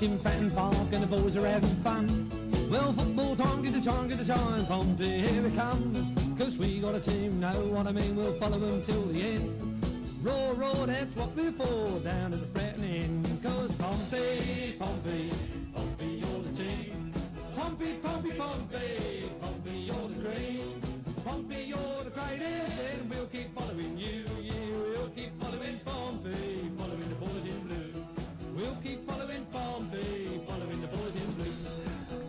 in Fratton Park and the boys are having fun. Well, football time, get the shine, Pompey, here we come. 'Cause we got a team, know what I mean, we'll follow them till the end. Roar, roar, that's what we're for, down at the Fratton Inn. 'Cause Pompey, Pompey, Pompey, you're the team. Pompey, Pompey, Pompey, Pompey, you're the cream. Pompey, you're the greatest, and we'll keep following you. We'll keep following Pompey, following the boys in blue. We'll keep following Pompey, following the boys in blue.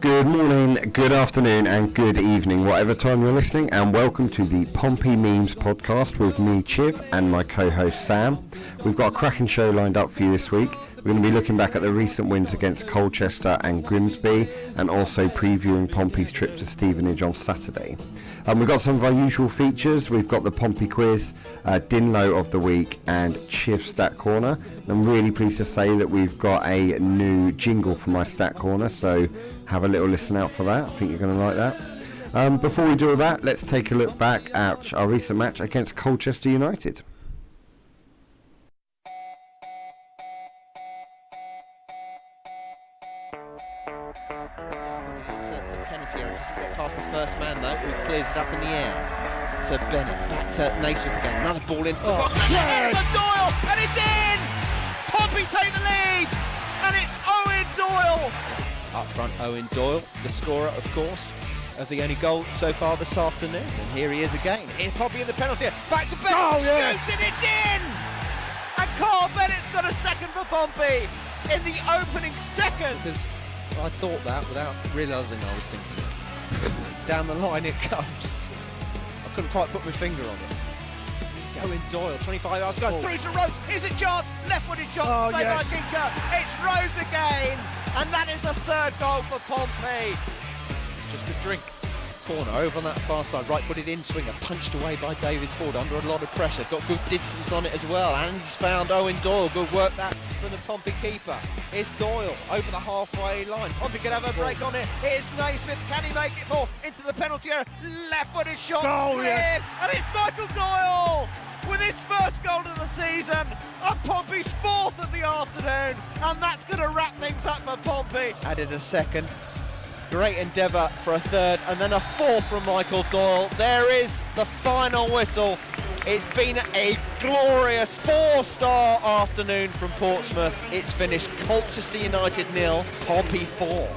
Good morning, good afternoon and good evening, whatever time you're listening, and welcome to the Pompey Memes podcast with me, Chiv, and my co-host Sam. We've got a cracking show lined up for you this week. We're going to be looking back at the recent wins against Colchester and Grimsby, and also previewing Pompey's trip to Stevenage on Saturday. We've got some of our usual features. We've got the Pompey quiz, Dinlo of the week, and Chiv Stat Corner. I'm really pleased to say that we've got a new jingle for my Stat Corner, so have a little listen out for that. I think you're going to like that. Before we do all that, let's take a look back at our recent match against Colchester United. Past the first man though, who clears it up in the air to Bennett, back to Naismith again, another ball into the box, and yes! It's Doyle, and it's in! Pompey take the lead, and it's Owen Doyle! Up front, Owen Doyle, the scorer of course, of the only goal so far this afternoon, and here he is again. Here's Pompey in the penalty, back to Bennett, shoots and it's in! And Carl Bennett's got a second for Pompey in the opening second. Because I thought that without realising I was thinking it. Down the line it comes. I couldn't quite put my finger on it. It's Owen Doyle, 25 yards ago, through to Rose. Here's a chance, left-footed shot, played by Dinlo. It's Rose again, and that is the third goal for Pompey. Just a drink. Corner over on that far side, right-footed in-swinger, punched away by David Ford under a lot of pressure. Got good distance on it as well, and he's found Owen Doyle. Good work that from the Pompey keeper. Here's Doyle over the halfway line. Pompey can have a break on it. Here's Naismith. Can he make it more into the penalty area? Left-footed shot. Yes. And it's Michael Doyle with his first goal of the season, and Pompey's fourth of the afternoon, and that's going to wrap things up for Pompey. Added a second. Great endeavour for a third, and then a fourth from Michael Doyle. There is the final whistle. It's been a glorious four-star afternoon from Portsmouth. It's finished Colchester United 0, Pompey 4.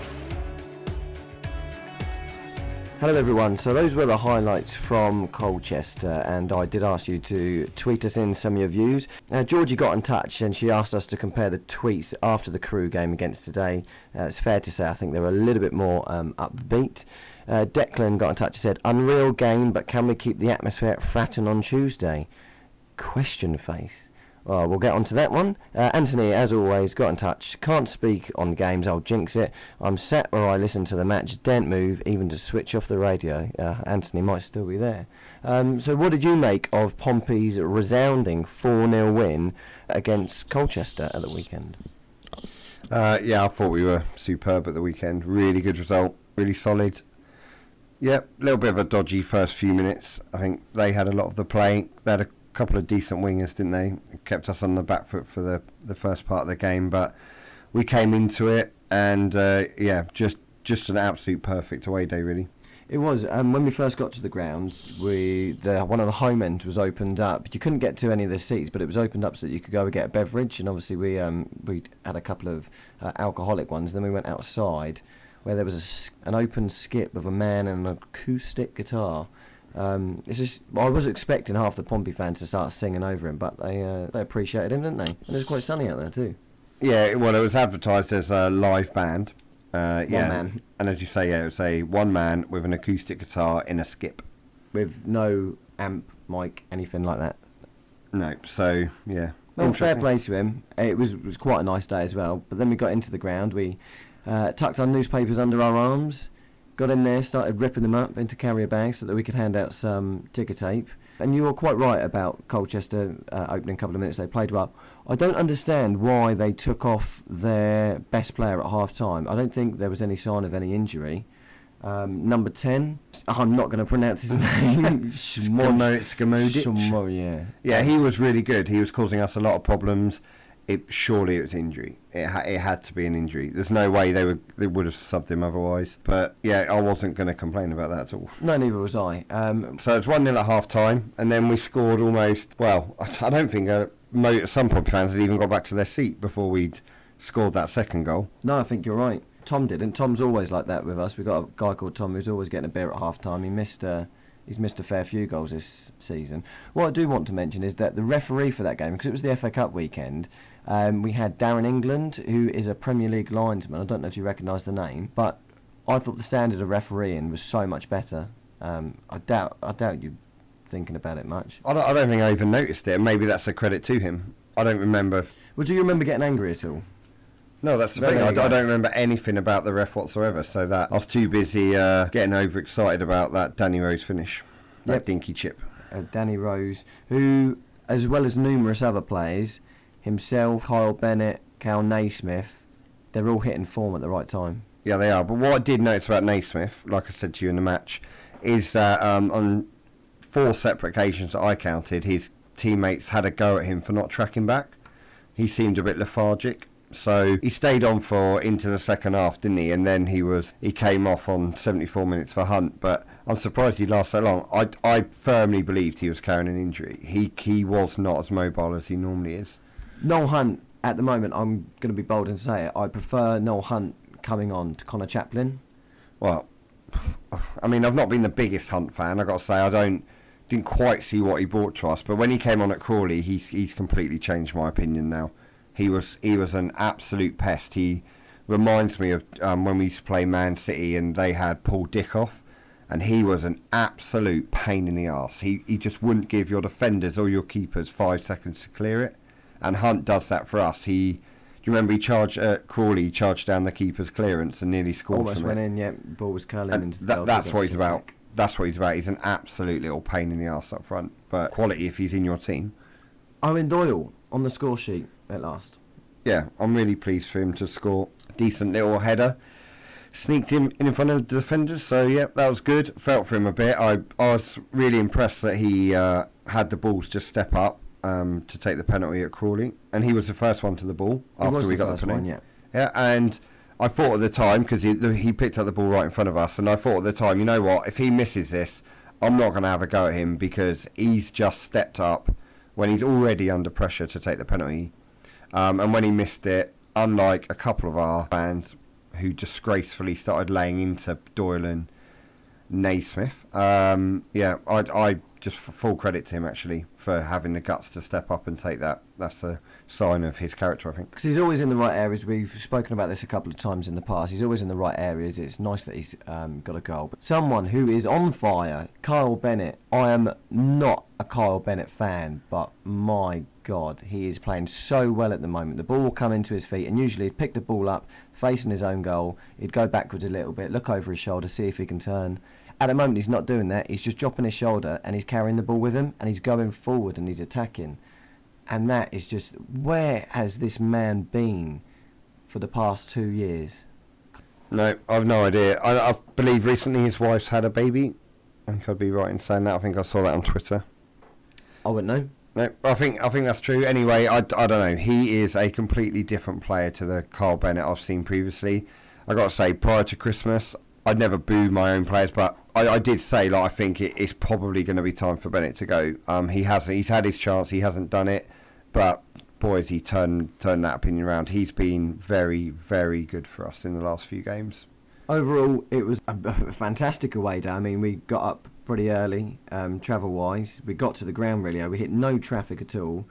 Hello everyone, so those were the highlights from Colchester, and I did ask you to tweet us in some of your views. Georgie got in touch and she asked us to compare the tweets after the Crew game against today. It's fair to say I think they were a little bit more upbeat. Declan got in touch and said, unreal game, but can we keep the atmosphere at Fratton on Tuesday? Question face. Well, we'll get on to that one. Anthony, as always, got in touch. Can't speak on games, I'll jinx it. I'm sat where I listen to the match, daren't move, even to switch off the radio. Anthony might still be there. So what did you make of Pompey's resounding 4-0 win against Colchester at the weekend? Yeah, I thought we were superb at the weekend. Really good result, really solid. Yep, a little bit of a dodgy first few minutes. I think they had a lot of the play. They had a couple of decent wingers, didn't they? It kept us on the back foot for the first part of the game, but we came into it and yeah, just an absolute perfect away day, really. It was. When we first got to the grounds, one of the home ends was opened up. You couldn't get to any of the seats, but it was opened up so that you could go and get a beverage. And obviously we had a couple of alcoholic ones. Then we went outside where there was an open skip of a man and an acoustic guitar. It's just, I was expecting half the Pompey fans to start singing over him, but they appreciated him, didn't they? And it was quite sunny out there too. Yeah, well, it was advertised as a live band. One man. And as you say, yeah, it was a one man with an acoustic guitar in a skip. With no amp, mic, anything like that. No, so, yeah. Well, fair play to him. It was quite a nice day as well. But then we got into the ground, we tucked our newspapers under our arms, got in there, started ripping them up into carrier bags so that we could hand out some ticker tape. And you were quite right about Colchester opening couple of minutes. They played well. I don't understand why they took off their best player at half-time. I don't think there was any sign of any injury. Number 10, I'm not going to pronounce his name. Skamudic. Yeah. Yeah, he was really good. He was causing us a lot of problems. surely it was injury. It had to be an injury. There's no way they would have subbed him otherwise. But yeah, I wasn't going to complain about that at all. No, neither was I. So it's 1-0 at half time, and then we scored almost. Well, I don't think some Pompey fans had even got back to their seat before we'd scored that second goal. No, I think you're right. Tom didn't. Tom's always like that with us. We've got a guy called Tom who's always getting a beer at half time. He's missed a fair few goals this season. What I do want to mention is that the referee for that game, because it was the FA Cup weekend, we had Darren England, who is a Premier League linesman. I don't know if you recognise the name, but I thought the standard of refereeing was so much better. I doubt you thinking about it much. I don't think I even noticed it, and maybe that's a credit to him. I don't remember. Well, do you remember getting angry at all? No, that's the thing. I don't remember anything about the ref whatsoever. So that I was too busy getting overexcited about that Danny Rose finish, that dinky chip. Danny Rose, who, as well as numerous other players, himself, Kyle Bennett, Cal Naismith, they're all hitting form at the right time. Yeah, they are. But what I did notice about Naismith, like I said to you in the match, is that on 4 separate occasions that I counted, his teammates had a go at him for not tracking back. He seemed a bit lethargic. So he stayed on for into the second half, didn't he? And then he came off on 74 minutes for Hunt. But I'm surprised he lasted so long. I firmly believed he was carrying an injury. He was not as mobile as he normally is. Noel Hunt, at the moment, I'm going to be bold and say it, I prefer Noel Hunt coming on to Connor Chaplin. Well, I mean, I've not been the biggest Hunt fan. I've got to say, I didn't quite see what he brought to us. But when he came on at Crawley, he's completely changed my opinion now. He was an absolute pest. He reminds me of when we used to play Man City and they had Paul Dickoff, and he was an absolute pain in the arse. He just wouldn't give your defenders or your keepers 5 seconds to clear it, and Hunt does that for us. Do you remember he charged Crawley, charged down the keeper's clearance and nearly scored Almost from went it. in, yeah, ball was curling into the goal. That's what he's about. That's what he's about. He's an absolute little pain in the arse up front, but quality if he's in your team. Owen Doyle on the score sheet at last. Yeah, I'm really pleased for him to score a decent little header. Sneaked him in front of the defenders, so yeah, that was good. Felt for him a bit. I was really impressed that he had the balls just step up to take the penalty at Crawley, and he was the first one to the ball after we got the penalty. Yeah, and I thought at the time, because he picked up the ball right in front of us, and I thought at the time, you know what, if he misses this, I'm not going to have a go at him because he's just stepped up when he's already under pressure to take the penalty. And when he missed it, unlike a couple of our fans who disgracefully started laying into Doyle and Naismith, I just full credit to him actually for having the guts to step up and take that. That's a sign of his character, I think. Because he's always in the right areas. We've spoken about this a couple of times in the past. He's always in the right areas. It's nice that he's got a goal. But someone who is on fire, Kyle Bennett. I am not a Kyle Bennett fan, but my God, he is playing so well at the moment. The ball will come into his feet, and usually he'd pick the ball up, facing his own goal. He'd go backwards a little bit, look over his shoulder, see if he can turn. At the moment, he's not doing that. He's just dropping his shoulder, and he's carrying the ball with him, and he's going forward, and he's attacking. And that is just, where has this man been for the past 2 years? No, I've no idea. I believe recently his wife's had a baby. I think I'd be right in saying that. I think I saw that on Twitter. I wouldn't know. No, I think that's true. Anyway, I don't know. He is a completely different player to the Kyle Bennett I've seen previously. I got to say, prior to Christmas, I'd never booed my own players, but I did say, like, I think it's probably going to be time for Bennett to go. He's had his chance. He hasn't done it, but boy, has he turned that opinion around. He's been very, very good for us in the last few games. Overall, it was a fantastic away day. I mean, we got up pretty early, travel-wise. We got to the ground really early. We hit no traffic at all.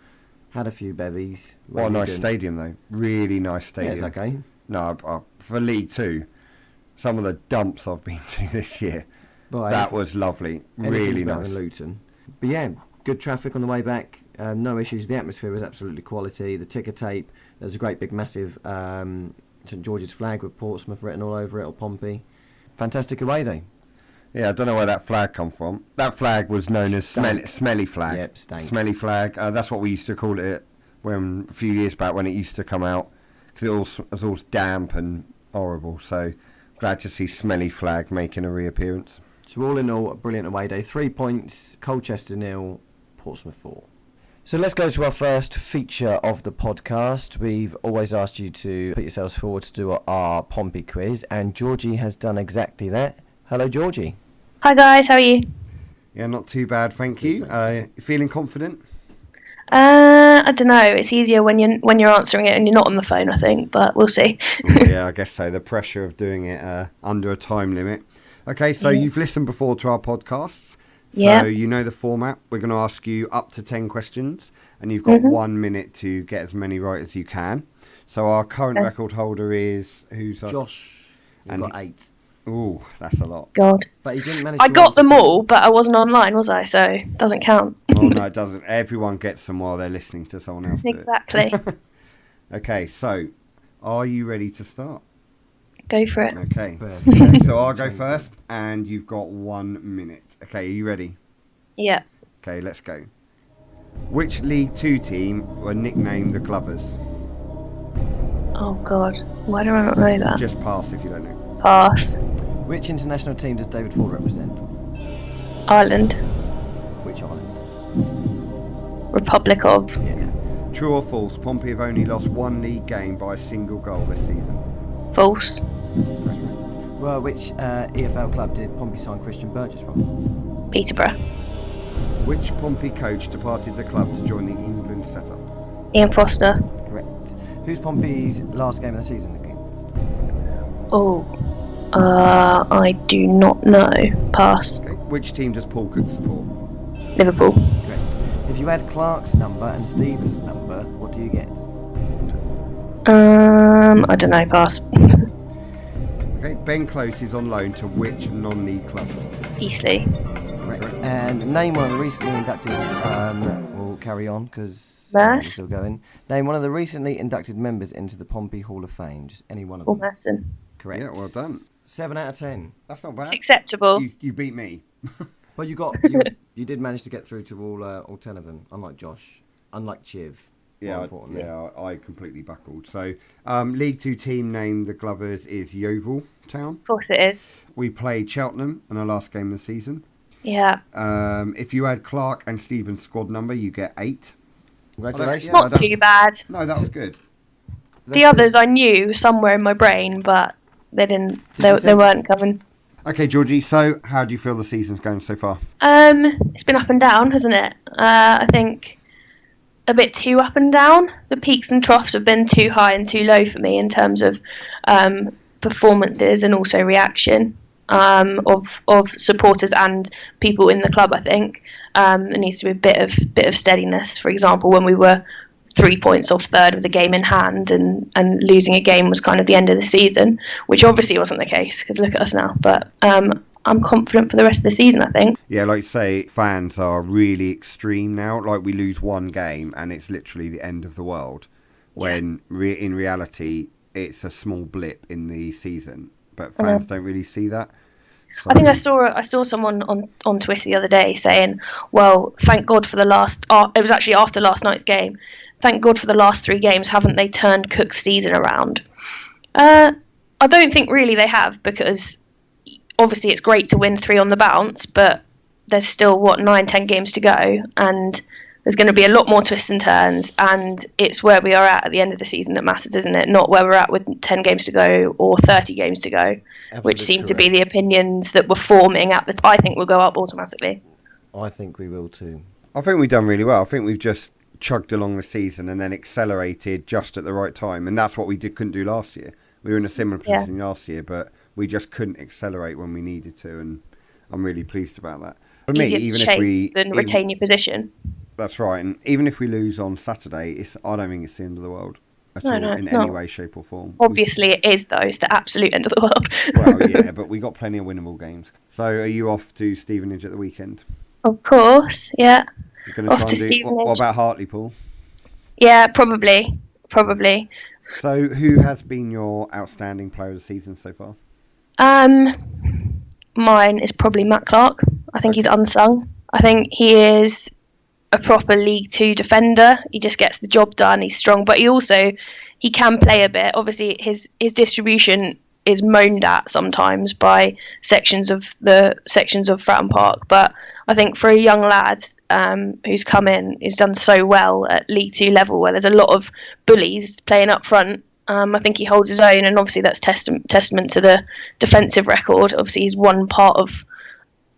Had a few bevies. What a nice stadium, though. Really nice stadium. Yeah, it's okay. No, for League Two, some of the dumps I've been to this year. But that was lovely. Really nice. In Luton. But yeah, good traffic on the way back. No issues. The atmosphere was absolutely quality. The ticker tape, there was a great big massive St George's flag with Portsmouth written all over it, or Pompey. Fantastic away day. Yeah, I don't know where that flag come from. That flag was known as smelly flag. Yep, stank. Smelly flag. That's what we used to call it when a few years back when it used to come out, because it was all damp and horrible. So glad to see smelly flag making a reappearance. So all in all, a brilliant away day. 3 points, Colchester 0, Portsmouth 4. So let's go to our first feature of the podcast. We've always asked you to put yourselves forward to do our Pompey quiz, and Georgie has done exactly that. Hello, Georgie. Hi guys, how are you? Yeah, not too bad, thank you. Feeling confident? I don't know. It's easier when you're answering it and you're not on the phone, I think, but we'll see. Yeah, I guess so. The pressure of doing it under a time limit. Okay, so you've listened before to our podcasts. So you know the format. We're going to ask you up to 10 questions, and you've got 1 minute to get as many right as you can. So our current record holder is Josh. You've got 8. Ooh, that's a lot. God. But he didn't manage I to got answer them 10. all, but I wasn't online, was I? So it doesn't count. Oh, no, it doesn't. Everyone gets them while they're listening to someone else do it. Exactly. Okay, so are you ready to start? Go for it. Okay. So I'll go first, and you've got 1 minute. Okay, are you ready? Yeah. Okay, let's go. Which League 2 team were nicknamed the Glovers? Oh God. Why do I not know that? Just pass if you don't know. Pass. Which international team does David Ford represent? Ireland. Which island? Republic of. Yeah. True or false, Pompey have only lost one league game by a single goal this season? False. Well, which EFL club did Pompey sign Christian Burgess from? Peterborough. Which Pompey coach departed the club to join the England setup? Ian Foster. Correct. Who's Pompey's last game of the season against? Oh. I do not know. Pass. Okay. Which team does Paul Cook support? Liverpool. Correct. If you add Clark's number and Stephen's number, what do you get? I don't know. Pass. Okay. Ben Close is on loan to which non-league club? Eastleigh. Correct. And name one of the recently inducted. We'll carry on because we're still going. Name one of the recently inducted members into the Pompey Hall of Fame. Just any one of them. Paul Merson. Correct. Yeah, well done. 7 out of 10. That's not bad. It's acceptable. You beat me. Well, you did manage to get through to all 10 of them. Unlike Josh, unlike Chiv. Yeah, I completely buckled. So, League 2 team name the Glovers is Yeovil Town. Of course it is. We played Cheltenham in our last game of the season. Yeah. If you add Clark and Stephen's squad number, you get 8. Congratulations. Not too bad. No, that was good. The others I knew somewhere in my brain, but they didn't. They weren't coming. Okay, Georgie. So, how do you feel the season's going so far? It's been up and down, hasn't it? I think a bit too up and down. The peaks and troughs have been too high and too low for me in terms of performances and also reaction of supporters and people in the club. I think there needs to be a bit of steadiness. For example, when we were 3 points off third with the game in hand, and losing a game was kind of the end of the season, which obviously wasn't the case because look at us now. But I'm confident for the rest of the season, I think. Yeah, like you say, fans are really extreme now. Like, we lose one game and it's literally the end of the world, when in reality it's a small blip in the season. But fans don't really see that. So, I think I saw someone on Twitter the other day saying, well, thank God for the last... it was actually after last night's game. Thank God for the last 3 games, haven't they turned Cook's season around? I don't think really they have, because obviously it's great to win 3 on the bounce, but there's still, 9-10 games to go, and there's going to be a lot more twists and turns, and it's where we are at the end of the season that matters, isn't it? Not where we're at with 10 games to go or 30 games to go, Absolutely which seem correct. to be the opinions that were forming at the... I think will go up automatically. I think we will too. I think we've done really well. I think we've just chugged along the season and then accelerated just at the right time, and that's what we couldn't do last year. We were in a similar position last year, but we just couldn't accelerate when we needed to, and I'm really pleased about that. For me, Easier even to if we chase than retain your position. That's right, and even if we lose on Saturday, I don't think it's the end of the world at all, in no. any way, shape or form. Obviously it is, though. It's the absolute end of the world. Well, yeah, but we got plenty of winnable games. So are you off to Stevenage at the weekend? Of course, yeah. You're going to Off try to and do... Stevenage. What about Hartlepool? Yeah, probably. So who has been your outstanding player of the season so far? Mine is probably Matt Clark. I think he's unsung. I think he is a proper League 2 defender. He just gets the job done. He's strong, but he can play a bit. Obviously, his distribution is moaned at sometimes by sections of Fratton Park, but I think for a young lad who's come in, he's done so well at League Two level, where there's a lot of bullies playing up front. I think he holds his own, and obviously that's testament to the defensive record. Obviously, he's one part of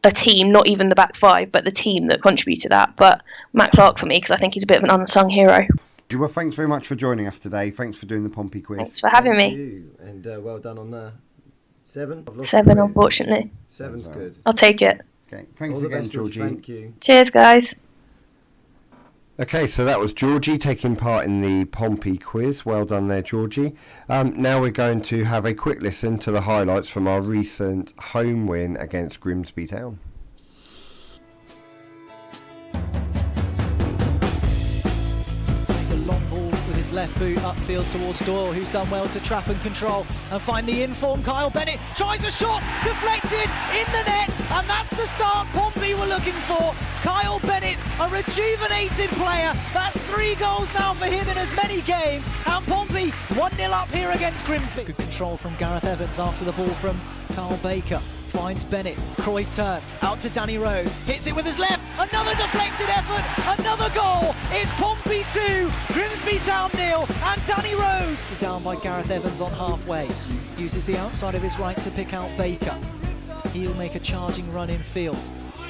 a team, not even the back five, but the team that contribute to that. But Matt Clark for me, because I think he's a bit of an unsung hero. Well, thanks very much for joining us today. Thanks for doing the Pompey quiz. Thanks for having me. You. And well done on the 7. 7, unfortunately. 7's good. I'll take it. Okay, thanks All the again, best, Georgie. Thank you. Cheers, guys. Okay, so that was Georgie taking part in the Pompey quiz. Well done there, Georgie. Now we're going to have a quick listen to the highlights from our recent home win against Grimsby Town. Left boot upfield towards Doyle, who's done well to trap and control and find the informed Kyle Bennett. Tries a shot, deflected in the net, and that's the start Pompey were looking for. Kyle Bennett, a rejuvenated player. That's 3 goals now for him in as many games, and Pompey 1-0 up here against Grimsby. Good control from Gareth Evans after the ball from Carl Baker. Finds Bennett, Cruyff turn, out to Danny Rose, hits it with his left, another deflected effort, another goal. It's Pompey 2, Grimsby Town 0, and Danny Rose down by Gareth Evans on halfway. Uses the outside of his right to pick out Baker. He'll make a charging run in field.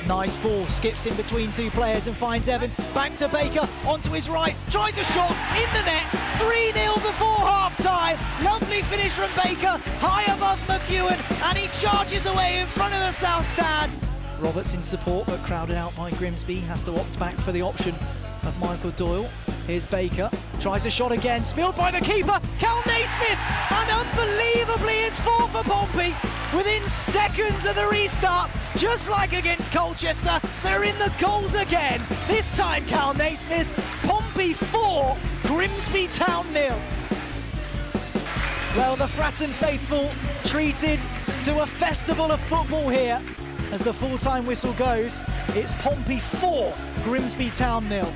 Nice ball, skips in between 2 players and finds Evans, back to Baker, onto his right, tries a shot, in the net, 3-0 before half-time. Lovely finish from Baker, high above McEwen, and he charges away in front of the South Stand. Roberts in support, but crowded out by Grimsby, has to opt back for the option of Michael Doyle. Here's Baker, tries a shot again, spilled by the keeper, Cal Naismith, and unbelievably it's 4 for Pompey. Within seconds of the restart, just like against Colchester, they're in the goals again. This time Cal Naismith, Pompey 4, Grimsby Town 0. Well, the Fratton faithful treated to a festival of football here. As the full-time whistle goes, it's Pompey 4, Grimsby Town 0.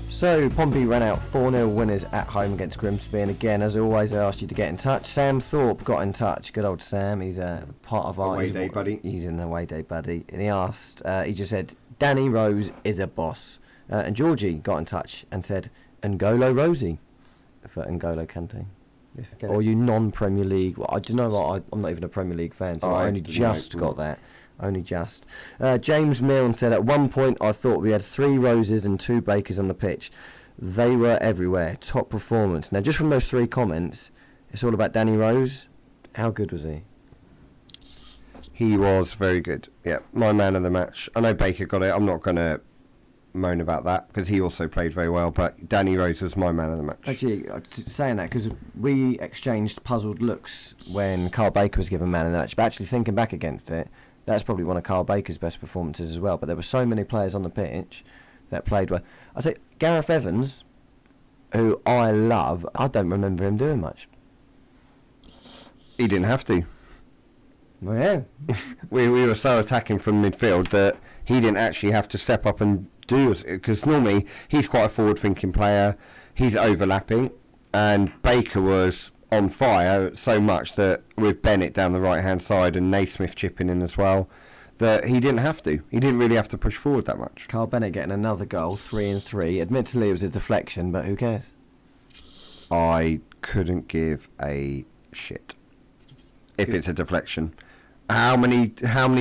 So, Pompey ran out 4-0 winners at home against Grimsby, and again, as always, I asked you to get in touch. Sam Thorpe got in touch. Good old Sam. He's a part of our away day buddy. He's an away day buddy, and he asked. He just said, "Danny Rose is a boss." And Georgie got in touch and said, "N'Golo Rosie," for N'Golo Kante. Or you non-Premier League. Well, I do know what. I'm not even a Premier League fan, so I only just got that. Only just. James Milne said, "At one point I thought we had 3 Roses and 2 Bakers on the pitch. They were everywhere. Top performance." Now, just from those 3 comments, it's all about Danny Rose. How good was he? He was very good. Yeah, my man of the match. I know Baker got it. I'm not going to moan about that because he also played very well, but Danny Rose was my man of the match. Actually, saying that, because we exchanged puzzled looks when Carl Baker was given man of the match, but actually thinking back against it, that's probably one of Carl Baker's best performances as well. But there were so many players on the pitch that played well. I think Gareth Evans, who I love, I don't remember him doing much. He didn't have to. Well, yeah. we were so attacking from midfield that he didn't actually have to step up and do it, because normally he's quite a forward-thinking player. He's overlapping, and Baker was on fire so much that with Bennett down the right-hand side and Naismith chipping in as well, that he didn't have to. He didn't really have to push forward that much. Carl Bennett getting another goal, 3-3. Admittedly, it was a deflection, but who cares? I couldn't give a shit if it's a deflection. How many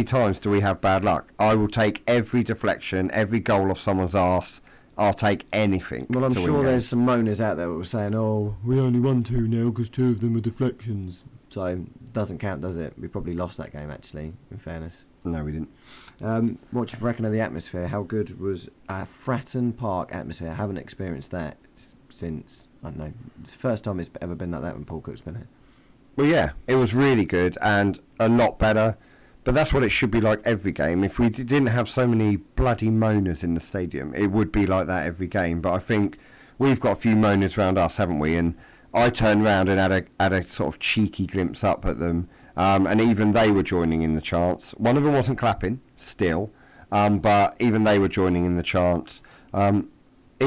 times do we have bad luck? I will take every deflection, every goal off someone's arse. I'll take anything. Well, I'm sure there's some moaners out there that were saying, "Oh, we only won 2-0 because 2 of them were deflections." So, doesn't count, does it? We probably lost that game, actually, in fairness. No, we didn't. What do you reckon of the atmosphere? How good was Fratton Park atmosphere? I haven't experienced that since, I don't know, it's the first time it's ever been like that when Paul Cook's been here. Well, yeah, it was really good and a lot better. But that's what it should be like every game. If we didn't have so many bloody moaners in the stadium, it would be like that every game. But I think we've got a few moaners around us, haven't we? And I turned round and had a sort of cheeky glimpse up at them. And even they were joining in the chants. One of them wasn't clapping, still. But even they were joining in the chants.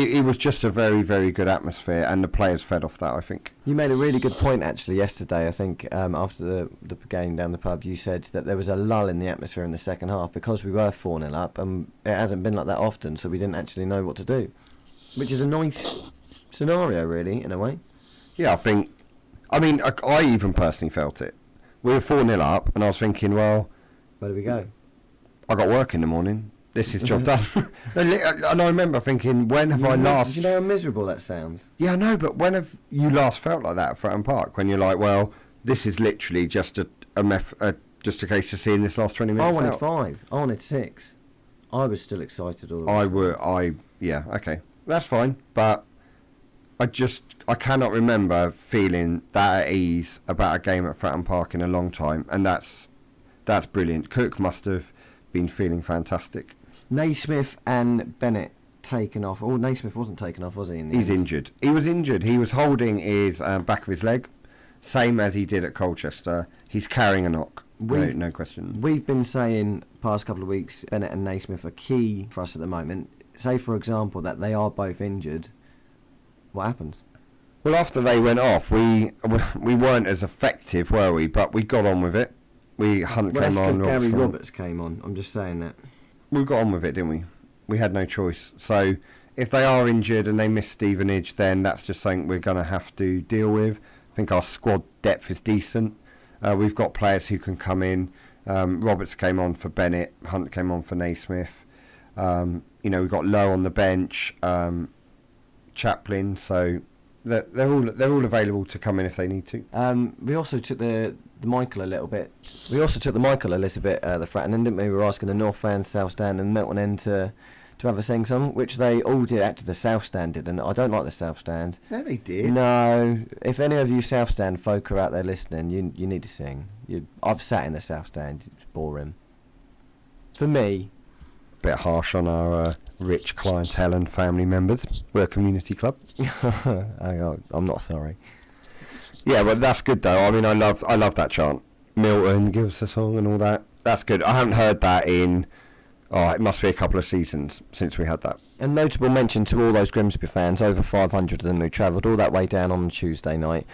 it was just a very, very good atmosphere, and the players fed off that, I think. You made a really good point actually yesterday. I think after the game down the pub, you said that there was a lull in the atmosphere in the second half because we were 4-0 up, and it hasn't been like that often, so we didn't actually know what to do, which is a nice scenario, really, in a way. Yeah, I even personally felt it. We were 4-0 up, and I was thinking, well, Where do we go? I got work in the morning. This is job done. And I remember thinking, when have I last... Do you know how miserable that sounds? Yeah, I know, but when have you last felt like that at Fratton Park? When you're like, well, this is literally just a case of seeing this last 20 minutes I wanted out. 5. I wanted 6. I was still excited all Yeah, okay. That's fine, but I cannot remember feeling that at ease about a game at Fratton Park in a long time, and that's brilliant. Cook must have been feeling fantastic. Naismith and Bennett taken off. Oh, Naismith wasn't taken off, was he? He's injured. He was injured. He was holding his back of his leg, same as he did at Colchester. He's carrying a knock. No question. We've been saying past couple of weeks Bennett and Naismith are key for us at the moment. Say, for example, that they are both injured. What happens? Well, after they went off, we weren't as effective, were we? But we got on with it. Hunt came on. Gary Roberts came on. I'm just saying that. We got on with it, didn't we? We had no choice. So if they are injured and they miss Stevenage, then that's just something we're going to have to deal with. I think our squad depth is decent. We've got players who can come in. Roberts came on for Bennett. Hunt came on for Naismith. We've got Lowe on the bench. Chaplin. So they're all available to come in if they need to. We also took the Michael a little bit. The Fratton end, didn't we? We were asking the North Stand, South Stand and Milton End to have a sing song, which they all did. Actually, the South Stand did, and I don't like the South Stand. No, they did. No, if any of you South Stand folk are out there listening, you need to sing. I've sat in the South Stand. It's boring. For me. Bit harsh on our rich clientele and family members. We're a community club. I'm not sorry. Yeah, but that's good though. I mean, I love that chant. Milton, give us a song and all that. That's good. I haven't heard that in, it must be a couple of seasons since we had that. A notable mention to all those Grimsby fans, over 500 of them who travelled all that way down on Tuesday night.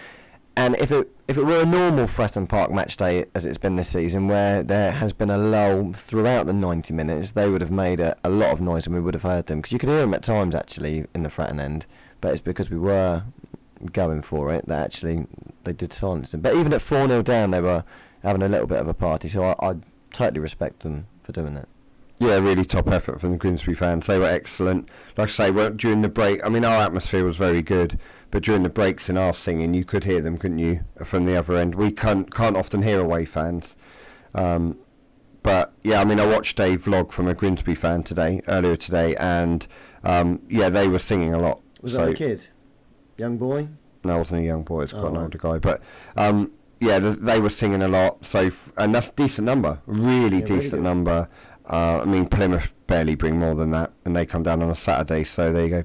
And if it were a normal Fratton Park match day, as it's been this season, where there has been a lull throughout the 90 minutes, they would have made a lot of noise and we would have heard them. Because you could hear them at times, actually, in the Fratton end. But it's because we were going for it that actually they did silence them. But even at 4-0 down, they were having a little bit of a party. So I totally respect them for doing that. Yeah, really top effort from the Grimsby fans. They were excellent. Like I say, during the break, I mean, our atmosphere was very good, but during the breaks in our singing, you could hear them, couldn't you, from the other end? We can't often hear away fans. But, yeah, I mean, I watched a vlog from a Grimsby fan earlier today, and, they were singing a lot. Was that a kid? Young boy? No, it wasn't a young boy, it's quite an older guy. But, they were singing a lot, and that's a decent number, really decent number. I mean, Plymouth barely bring more than that, and they come down on a Saturday, so there you go.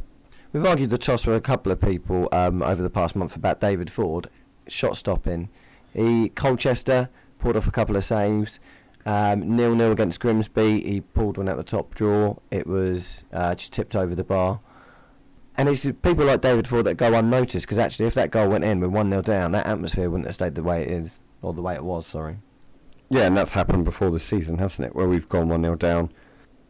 We've argued the toss with a couple of people over the past month about David Ford, shot stopping. Colchester pulled off a couple of saves. 0-0 against Grimsby, he pulled one out the top drawer. It was just tipped over the bar. And it's people like David Ford that go unnoticed, because actually if that goal went in with 1-0 down, that atmosphere wouldn't have stayed the way it is, or the way it was, sorry. Yeah, and that's happened before this season, hasn't it, where we've gone 1-0 down.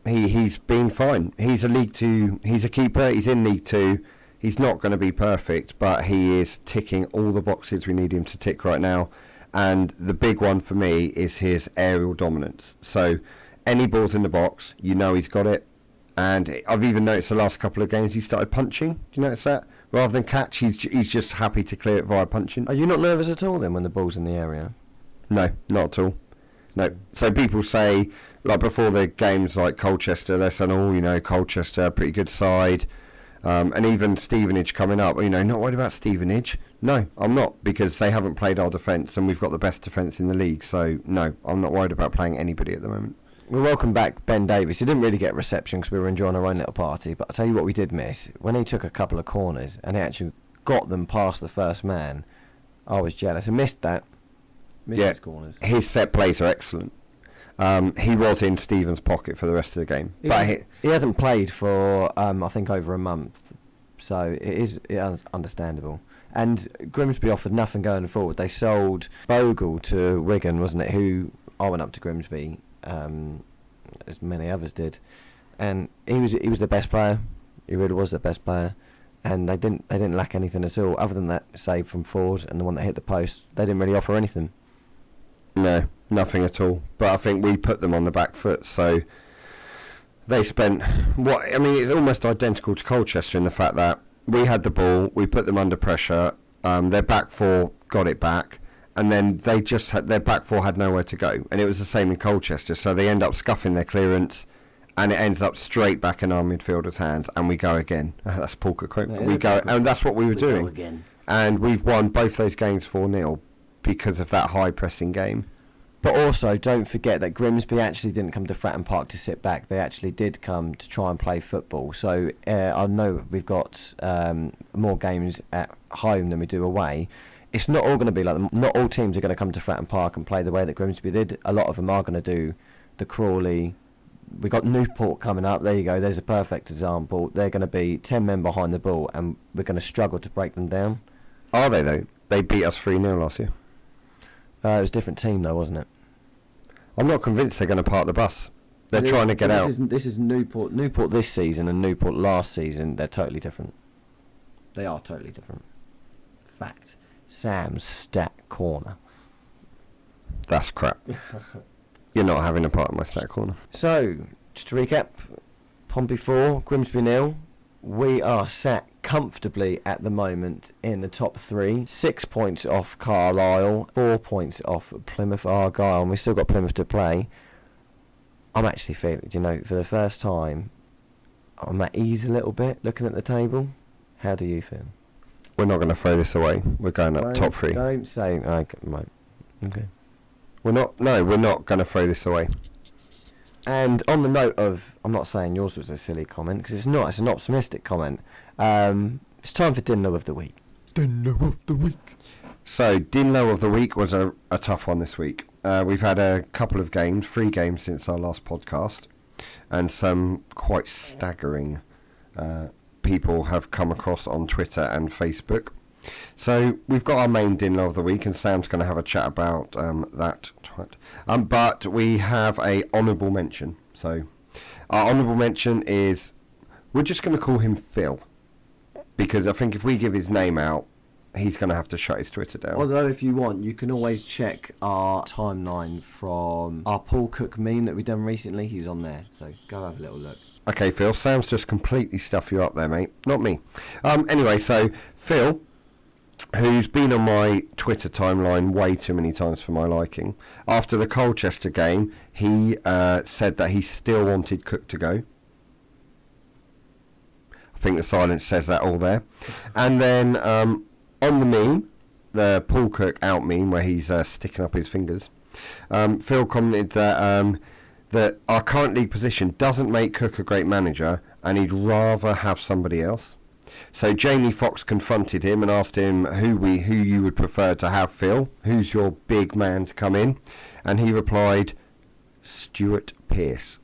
He's been fine. He's a League 2, he's a keeper, he's in League 2. He's not going to be perfect, but he is ticking all the boxes we need him to tick right now. And the big one for me is his aerial dominance. So any balls in the box, you know he's got it. And I've even noticed the last couple of games he started punching. Do you notice that? Rather than catch, he's just happy to clear it via punching. Are you not nervous at all then when the ball's in the area? No, not at all. No. So people say, like before the games like Colchester, they're saying, Colchester, pretty good side. And even Stevenage coming up, not worried about Stevenage. No, I'm not, because they haven't played our defence and we've got the best defence in the league. So, no, I'm not worried about playing anybody at the moment. We welcome back Ben Davies. He didn't really get reception because we were enjoying our own little party, but I'll tell you what we did miss. When he took a couple of corners and he actually got them past the first man, I was jealous. I missed that. His corners. His set plays are excellent. He was in Stephen's pocket for the rest of the game. He hasn't played for, I think, over a month. So it is understandable. And Grimsby offered nothing going forward. They sold Bogle to Wigan, wasn't it? Who I went up to Grimsby, as many others did, and he was the best player. He really was the best player, and they didn't lack anything at all other than that save from Ford and the one that hit the post. They didn't really offer anything. No, nothing at all. But I think we put them on the back foot. So they spent it's almost identical to Colchester in the fact that we had the ball, we put them under pressure, their back four got it back, and then they just their back four had nowhere to go, and it was the same in Colchester. So they end up scuffing their clearance, and it ends up straight back in our midfielders' hands, and we go again. That's Paul quote. Yeah, we go, and that's what we were doing. Go again. And we've won both those games 4-0 because of that high pressing game. But also, don't forget that Grimsby actually didn't come to Fratton Park to sit back. They actually did come to try and play football. So I know we've got more games at home than we do away. It's not all going to be like them. Not all teams are going to come to Fratton Park and play the way that Grimsby did. A lot of them are going to do the Crawley. We've got Newport coming up. There you go. There's a perfect example. They're going to be 10 men behind the ball, and we're going to struggle to break them down. Are they, though? They beat us 3-0 last year. It was a different team, though, wasn't it? I'm not convinced they're going to park the bus. They're trying to get out. This is Newport. Newport this season and Newport last season, they're totally different. They are totally different. Fact. Sam's stat corner. That's crap. You're not having a part in my stat corner. So, just to recap, Pompey 4, Grimsby 0. We are sat comfortably at the moment in the top 3. 6 points off Carlisle, 4 points off Plymouth Argyle, and we've still got Plymouth to play. I'm actually feeling, for the first time, I'm at ease a little bit looking at the table. How do you feel? We're not going to throw this away. We're going up top 3. Don't say, right. Okay. We're not going to throw this away. And on the note of, I'm not saying yours was a silly comment, because it's not, it's an optimistic comment. It's time for Dinlo of the Week. Dinlo of the Week. So, Dinlo of the Week was a tough one this week. We've had a couple of games, 3 games since our last podcast, and some quite staggering people have come across on Twitter and Facebook. So we've got our main Dinlo of the Week, and Sam's going to have a chat about that. But we have a honourable mention. So our honourable mention is, we're just going to call him Phil, because I think if we give his name out, he's going to have to shut his Twitter down. Although if you want, you can always check our timeline from our Paul Cook meme that we've done recently. He's on there, so go have a little look. Okay, Phil, Sam's just completely stuffed you up there, mate. Not me. Anyway, so Phil, who's been on my Twitter timeline way too many times for my liking, after the Colchester game, he said that he still wanted Cook to go. I think the silence says that all there. And then on the meme, the Paul Cook out meme, where he's sticking up his fingers, Phil commented that our current league position doesn't make Cook a great manager, and he'd rather have somebody else. So Jamie Foxx confronted him and asked him who you would prefer to have, Phil. Who's your big man to come in? And he replied, Stuart Pearce.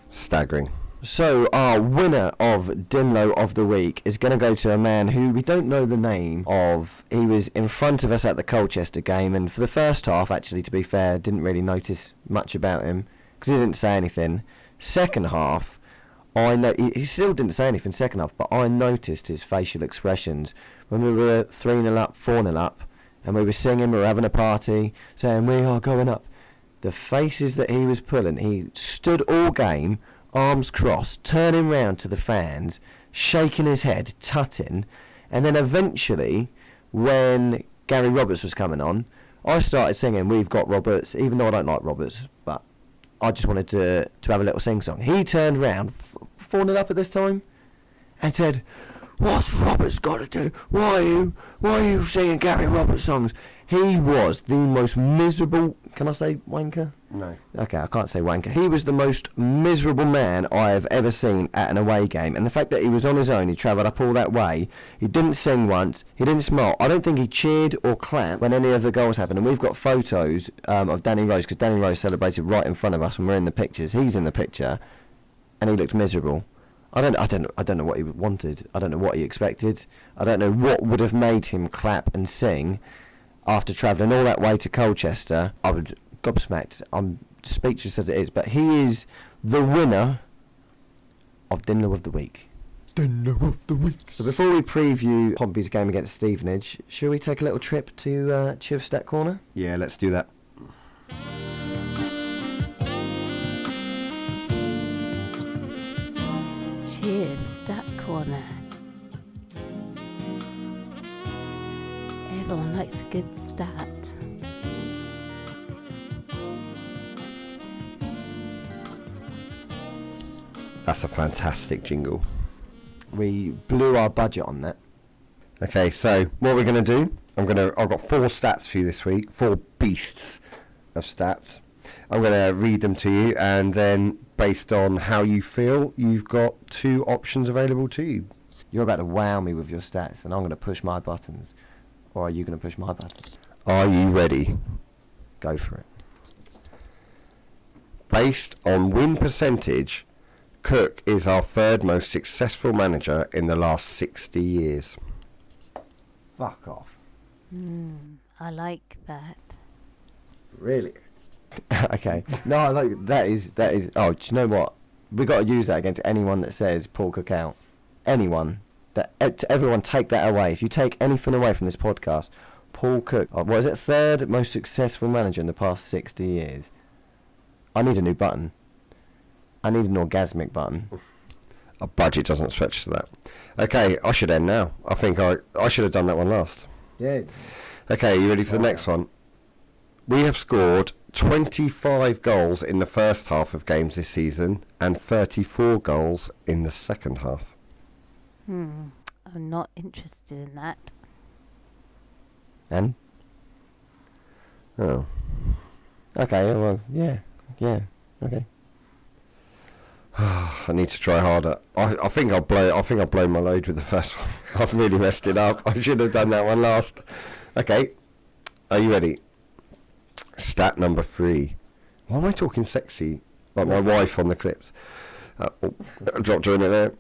Staggering. So our winner of Dinlo of the Week is going to go to a man who we don't know the name of. He was in front of us at the Colchester game, and for the first half, actually, to be fair, didn't really notice much about him because he didn't say anything. Second half, he still didn't say anything second half, but I noticed his facial expressions when we were 3-0 up, 4-0 up, and we were singing, we were having a party, saying we are going up. The faces that he was pulling, he stood all game, arms crossed, turning round to the fans, shaking his head, tutting, and then eventually, when Gary Roberts was coming on, I started singing We've Got Roberts, even though I don't like Roberts, but I just wanted to have a little sing-song. He turned round, 4-0 up at this time, and said, "What's Roberts got to do? Why are you singing Gary Roberts songs?" He was the most miserable... Can I say wanker? No. Okay, I can't say wanker. He was the most miserable man I have ever seen at an away game. And the fact that he was on his own, he travelled up all that way, he didn't sing once, he didn't smile. I don't think he cheered or clapped when any of the goals happened. And we've got photos of Danny Rose, because Danny Rose celebrated right in front of us when we're in the pictures. He's in the picture, and he looked miserable. I don't know what he wanted. I don't know what he expected. I don't know what would have made him clap and sing after travelling all that way to Colchester. I would gobsmacked. I'm speechless as it is, but he is the winner of Dinlo of the Week. Dinlo of the Week. So before we preview Pompey's game against Stevenage, shall we take a little trip to Chivs Stat Corner? Yeah, let's do that. Chivs Stat Corner. Everyone likes a good stat. That's a fantastic jingle. We blew our budget on that. Okay, so what we're going to do, I've got 4 stats for you this week, 4 beasts of stats. I'm going to read them to you, and then based on how you feel, you've got 2 options available to you. You're about to wow me with your stats, and I'm going to push my buttons. Or are you going to push my buttons? Are you ready? Go for it. Based on win percentage, Cook is our 3rd most successful manager in the last 60 years. Fuck off. I like that. Really? Okay. No, I like that is. Oh, do you know what? We got to use that against anyone that says Paul Cook out. Anyone. Everyone take that away. If you take anything away from this podcast, Paul Cook, what is it, 3rd most successful manager in the past 60 years? I need a new button. I need an orgasmic button. Our budget doesn't stretch to that. Okay, I should end now. I think I should have done that one last. Yeah. Okay, you ready for the next one? We have scored 25 goals in the first half of games this season and 34 goals in the second half. I'm not interested in that. And? Oh. Okay, well, yeah, okay. I need to try harder. I think I'll blow my load with the first one. I've really messed it up. I should have done that one last. Okay, are you ready? Stat number 3. Why am I talking sexy like my wife on the clips? I dropped her in it there.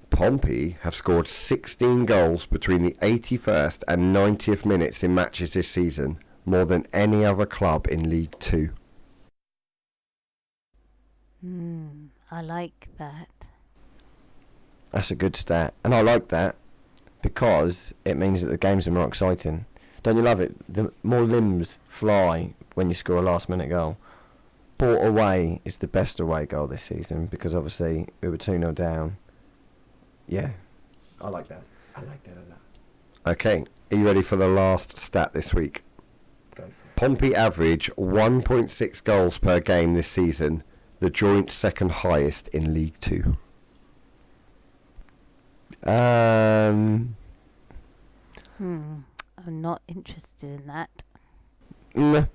Pompey have scored 16 goals between the 81st and 90th minutes in matches this season, more than any other club in League 2. I like that. That's a good stat. And I like that because it means that the games are more exciting. Don't you love it? The more limbs fly when you score a last minute goal. Port away is the best away goal this season because obviously we were 2-0 down. Yeah. I like that. I like that a lot. Okay, are you ready for the last stat this week? Go for it. Pompey average 1.6 goals per game this season, the joint second highest in League 2. I'm not interested in that. No.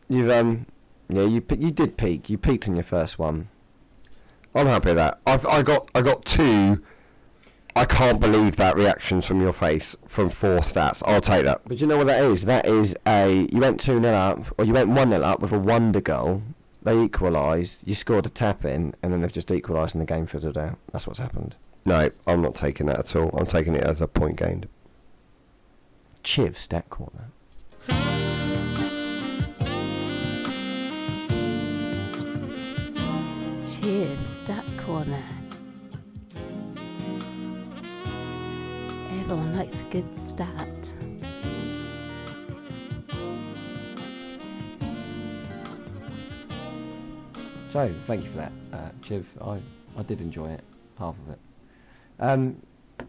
You've you did peak. You peaked in your first one. I'm happy with that. I got 2. I can't believe that reactions from your face from 4 stats. I'll take that. But you know what that is? That is you went 2-0 up, or you went 1-0 up with a wonder goal. They equalised. You scored a tap in, and then they've just equalised, and the game fizzled out. That's what's happened. No, I'm not taking that at all. I'm taking it as a point gained. Chiv Stat Corner. Chivs Stat Corner. Everyone likes a good stat. So, thank you for that, Chiv. I did enjoy it, half of it.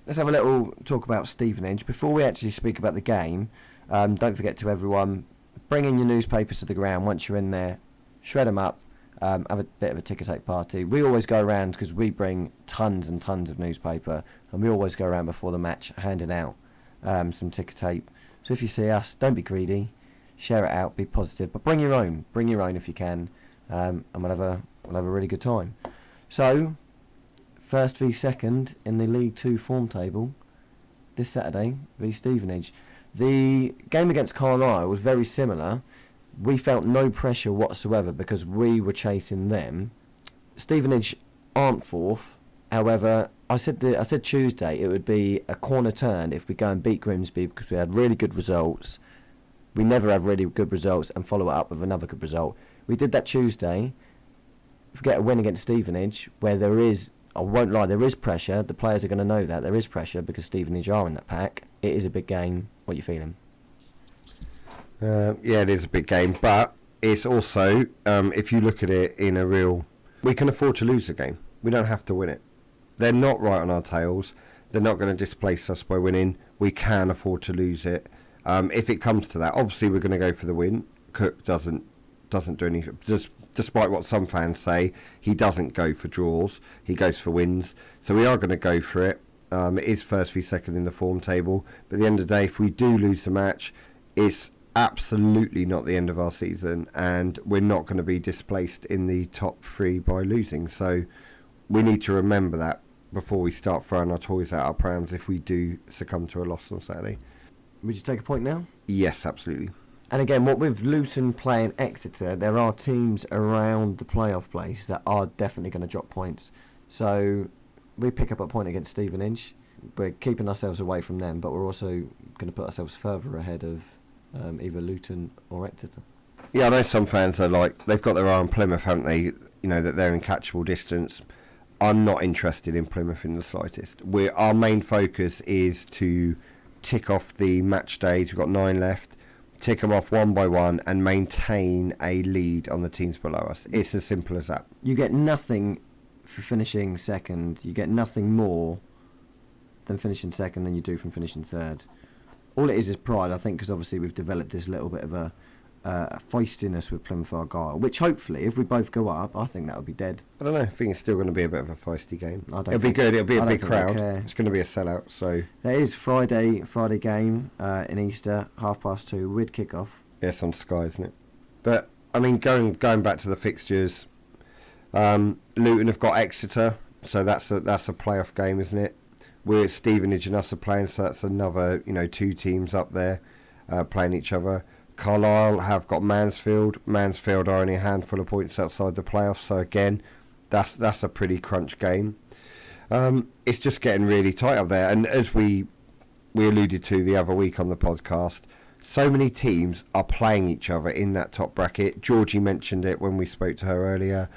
Let's have a little talk about Stevenage. Before we actually speak about the game, don't forget to everyone, bring in your newspapers to the ground once you're in there, shred them up, have a bit of a ticker tape party. We always go around because we bring tons and tons of newspaper, and we always go around before the match handing out some ticker tape So if you see us, don't be greedy, share it out, be positive, but bring your own if you can, and we'll have a really good time. So, first v second in the League 2 form table this Saturday v Stevenage. The game against Carlisle was very similar. We felt no pressure whatsoever because we were chasing them. Stevenage aren't fourth. However, I said Tuesday it would be a corner turn if we go and beat Grimsby because we had really good results. We never have really good results and follow it up with another good result. We did that Tuesday. If we get a win against Stevenage, where there is, I won't lie, there is pressure. The players are going to know that there is pressure because Stevenage are in that pack. It is a big game. What are you feeling? Yeah, it is a big game, but it's also, if you look at it in a real, we can afford to lose the game. We don't have to win it. They're not right on our tails. They're not going to displace us by winning. We can afford to lose it. If it comes to that, obviously we're going to go for the win. Cook doesn't do anything. Despite what some fans say, he doesn't go for draws. He goes for wins. So we are going to go for it. It is first v second in the form table. But at the end of the day, if we do lose the match, it's absolutely not the end of our season. And we're not going to be displaced in the top 3 by losing. So we need to remember that before we start throwing our toys out our prams if we do succumb to a loss on Saturday. Would you take a point now? Yes, absolutely. And again, what with Luton playing Exeter, there are teams around the playoff place that are definitely going to drop points. So we pick up a point against Stevenage. We're keeping ourselves away from them, but we're also going to put ourselves further ahead of either Luton or Exeter. Yeah, I know some fans are like, they've got their eye on Plymouth, haven't they? You know, that they're in catchable distance. I'm not interested in Plymouth in the slightest. Our main focus is to tick off the match days. We've got 9 left. Tick them off one by one and maintain a lead on the teams below us. It's as simple as that. You get nothing for finishing second. You get nothing more than finishing second than you do from finishing third. All it is pride, I think, because obviously we've developed this little bit of a feistiness with Plymouth Argyle, which hopefully, if we both go up, I think that would be dead. I don't know. I think it's still going to be a bit of a feisty game. It'll be good. It'll be a big crowd. It's going to be a sellout. So there is Friday game in Easter, 2:30, with kick-off. Yes, on Sky, isn't it? But I mean, going back to the fixtures, Luton have got Exeter, so that's a playoff game, isn't it? We're Stevenage and us are playing, so that's another 2 teams up there playing each other. Carlisle have got Mansfield. Mansfield are only a handful of points outside the playoffs, so again, that's a pretty crunch game. It's just getting really tight up there, and as we alluded to the other week on the podcast, so many teams are playing each other in that top bracket. Georgie mentioned it when we spoke to her earlier.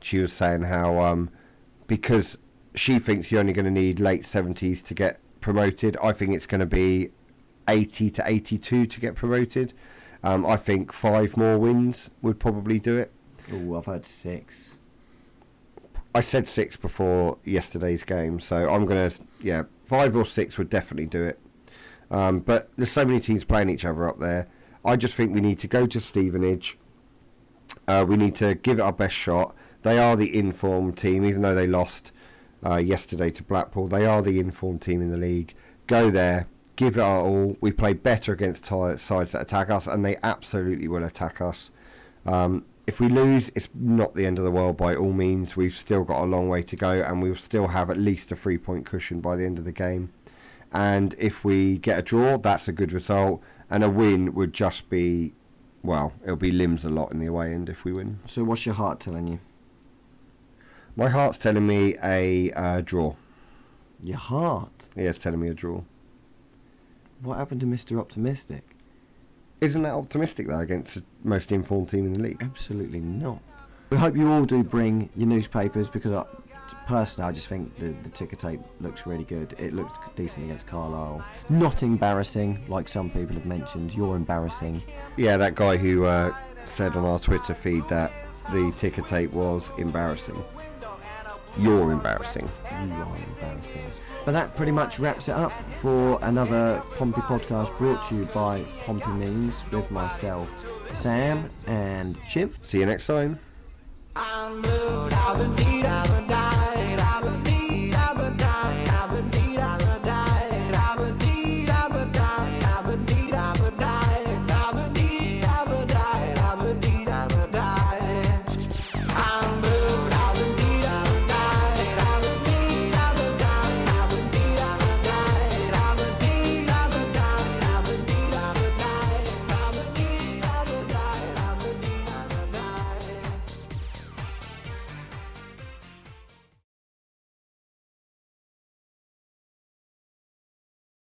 She was saying how because she thinks you're only going to need late 70s to get promoted, I think it's going to be 80 to 82 to get promoted. I think 5 more wins would probably do it. Oh, I've heard 6. I said 6 before yesterday's game, so I'm going to, 5 or 6 would definitely do it. But there's so many teams playing each other up there. I just think we need to go to Stevenage. We need to give it our best shot. They are the informed team, even though they lost yesterday to Blackpool. They are the informed team in the league. Go there. Give it our all. We play better against sides that attack us, and they absolutely will attack us. If we lose, it's not the end of the world by all means. We've still got a long way to go, and we'll still have at least a 3-point cushion by the end of the game. And if we get a draw, that's a good result. And a win would just be, well, it'll be limbs a lot in the away end if we win. So what's your heart telling you? My heart's telling me a draw. Your heart? Yeah, it's telling me a draw. What happened to Mr. Optimistic? Isn't that optimistic, though, against the most informed team in the league? Absolutely not. We hope you all do bring your newspapers, because personally I just think the ticker tape looks really good. It looked decent against Carlisle. Not embarrassing, like some people have mentioned. You're embarrassing. Yeah, that guy who said on our Twitter feed that the ticker tape was embarrassing. You're embarrassing. You are embarrassing. But that pretty much wraps it up for another Pompey podcast brought to you by Pompey Memes with myself, Sam and Chiv. See you next time.